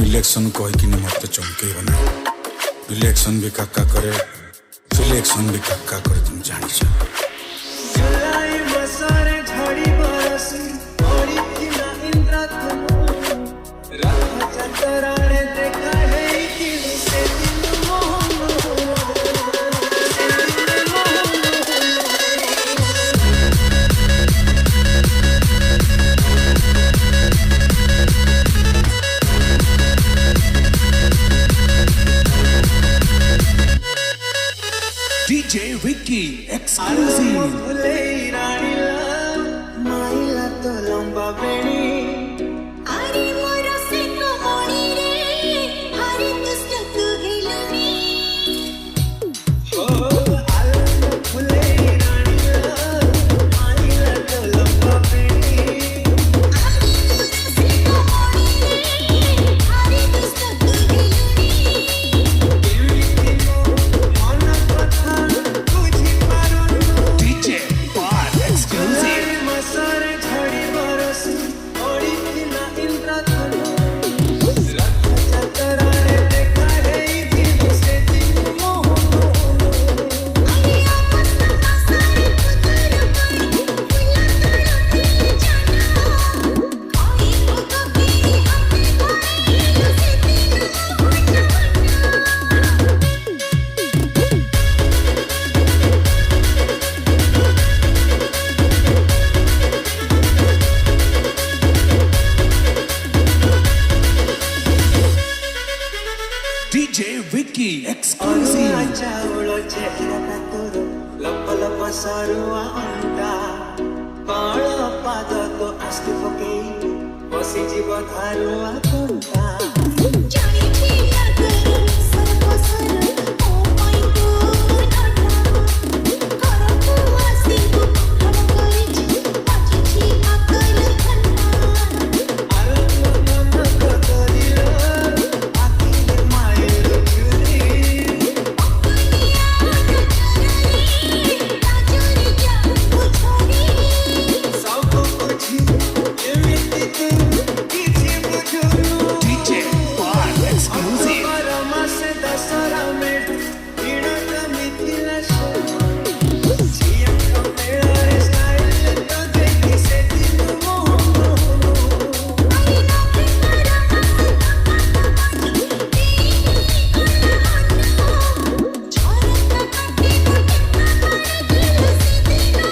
Election कहीकि मत चमकेब ना। Election भी काका करे, सिलेक्शन भी काका करे, तुम जानिछ। जुलाई मसारे झड़ी बरसी ओड़ी किना इंद्रधनु रात चतराने देखा है कि से दिल मोहन DJ Ricky exclusive. माइला तो लंबा बेणी अरे मोरा से कहानी रे हरे दुष्ट तू हिलनी ओ आलम फुले रानीला माइला तो लंबा बेणी अरे मोरा से कहानी रे हरे दुष्ट तू हिलनी मन कथा तुझी पारुनु DJ Bar exclusive. मसारे झड़ी बरसी ओड़ी किना इंद्रधनु रात चतराने देखा है दिल से दिल मोहन अरे आपस में सारे पुत्र पर फुला तड़पे जाना कोई तो कभी हमें कोई से DJ Ricky exclusive. चावलो चेहरा तोर लप लप सरुआ अंडा काळा पाद तो आस्ते पकेई बसी जीव धारुआ कंटा जानी थी अगर सर ओ माय गॉड करो तू आसी तू हम कोई बाजी थी अकल खन्ना आलो मन कतरिल आखिर मायल चुरी राजोरी जान छोड़ी सब कुछ एमिति तू किछि बुझुनु DJ Bar exclusive. परमा से दसरा में इणत मिथिला शो जिया का मेरा स्टाइल तो देखी से दिल मोहन आई ना प्यारा छोरता काटे मुझे दिल से देना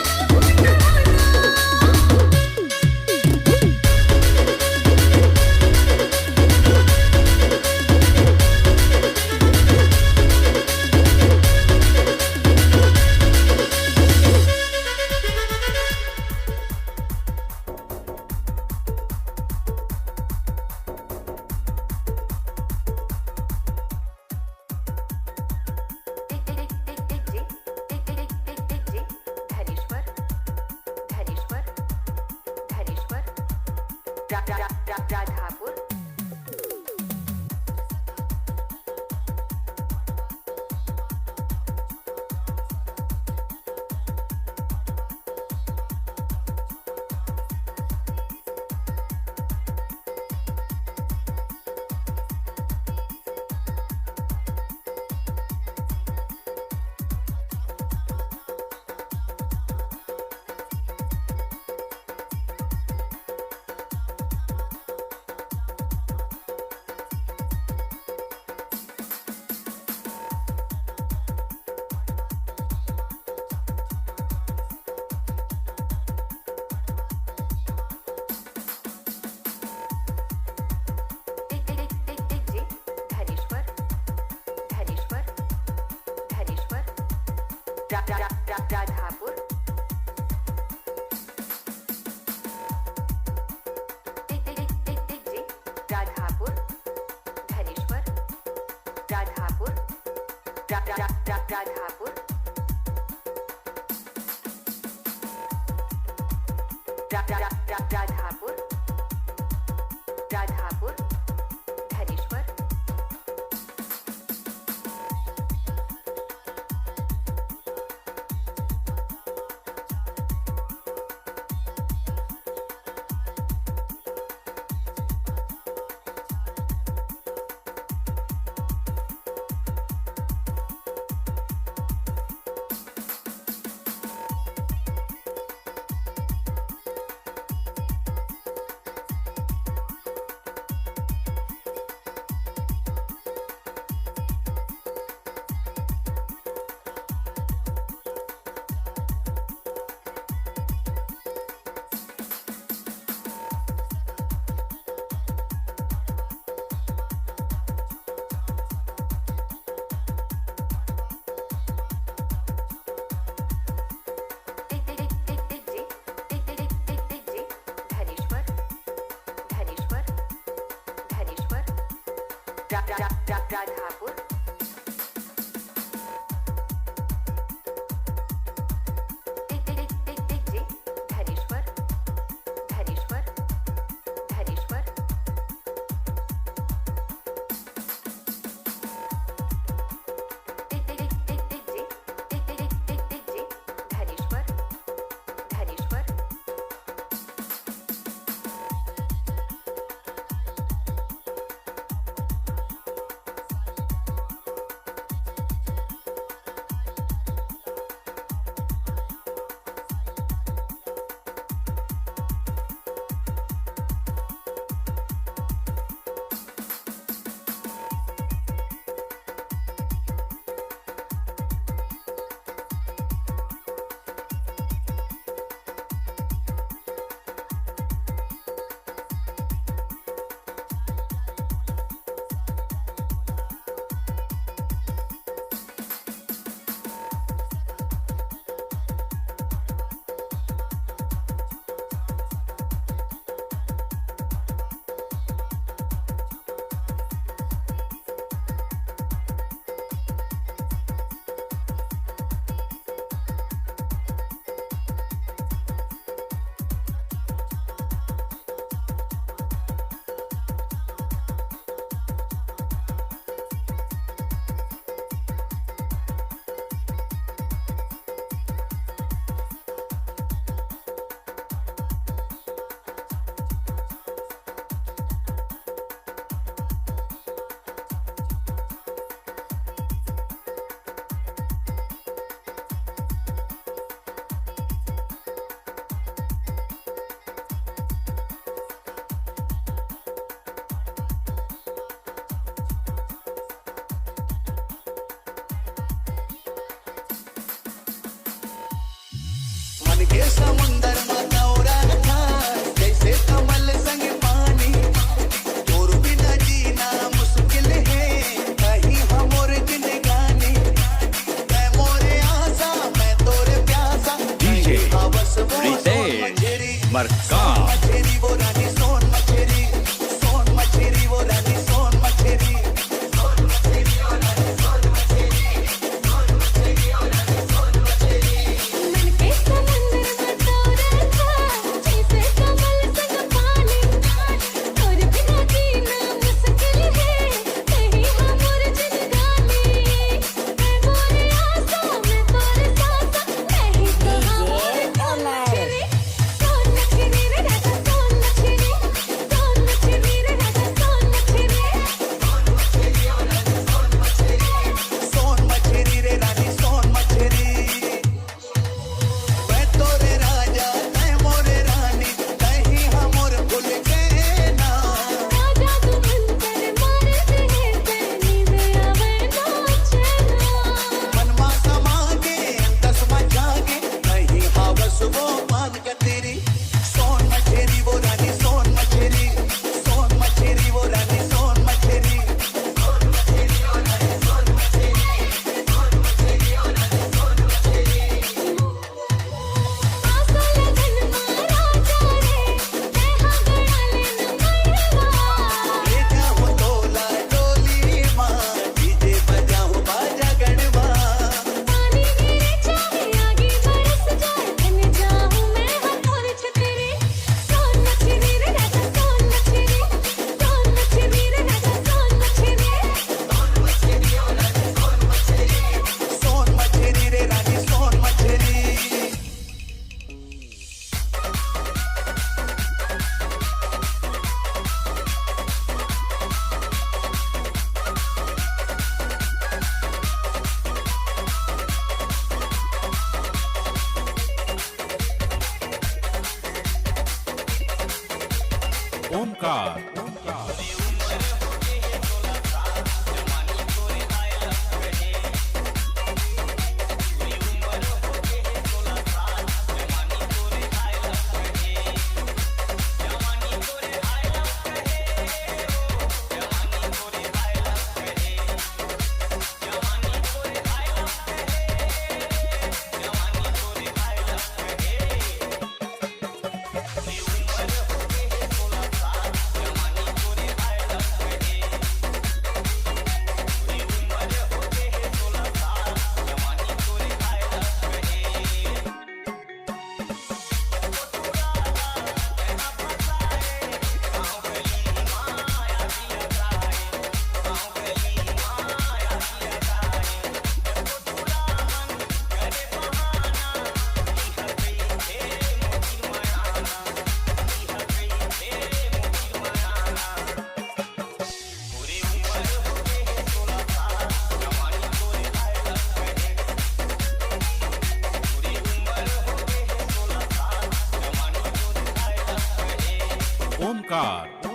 राधापुर राधापुर राधापुर धनेश्वर राधापुर राधापुर राधापुर राधापुर धनेश्वर राधापुर धनेश्वर धनेश्वर धनेश्वर धनेश्वर धनेश्वर मन के समुंदर में नौरा था जैसे कमल संग पानी तोर बिना जीना मुश्किल है कहीं हमोर जिंदगानी मैं मोरे आसा मैं तोरे प्यासा DJ बस वो मरकाम मछेरी वो रानी सोन मछेरी वो रानी सोन मछेरी मन के समंदर में तोरा था जैसे कमल संग पानी तोर बिना जीना मुश्किल है कहीं हमोर जिंदगानी मैं मोरे आसा मैं तोरे सासा नहीं तो हमोर सोन मछली रे ओमकार ओमकार